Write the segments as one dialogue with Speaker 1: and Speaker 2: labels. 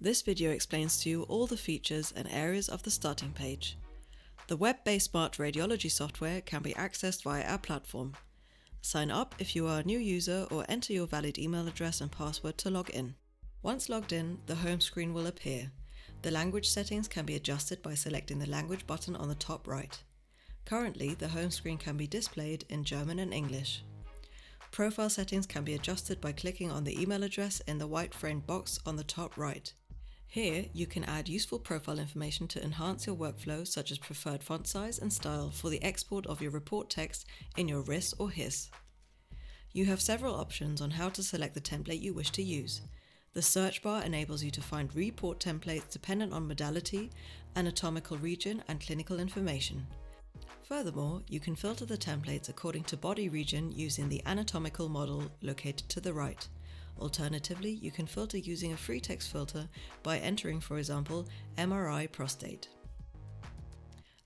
Speaker 1: This video explains to you all the features and areas of the starting page. The web-based Smart Radiology software can be accessed via our platform. Sign up if you are a new user or enter your valid email address and password to log in. Once logged in, the home screen will appear. The language settings can be adjusted by selecting the language button on the top right. Currently, the home screen can be displayed in German and English. Profile settings can be adjusted by clicking on the email address in the white framed box on the top right. Here, you can add useful profile information to enhance your workflow, such as preferred font size and style for the export of your report text in your RIS or HIS. You have several options on how to select the template you wish to use. The search bar enables you to find report templates dependent on modality, anatomical region, and clinical information. Furthermore, you can filter the templates according to body region using the anatomical model located to the right. Alternatively, you can filter using a free text filter by entering, for example, MRI prostate.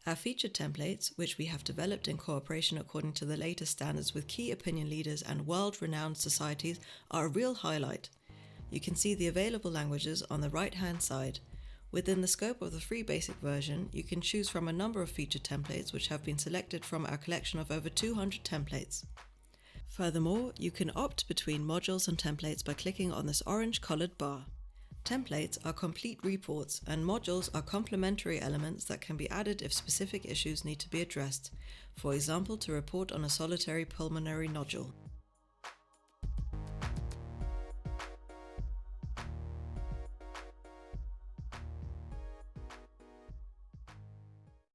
Speaker 1: Our featured templates, which we have developed in cooperation according to the latest standards with key opinion leaders and world-renowned societies, are a real highlight. You can see the available languages on the right-hand side. Within the scope of the free basic version, you can choose from a number of featured templates which have been selected from our collection of over 200 templates. Furthermore, you can opt between modules and templates by clicking on this orange coloured bar. Templates are complete reports and modules are complementary elements that can be added if specific issues need to be addressed, for example to report on a solitary pulmonary nodule.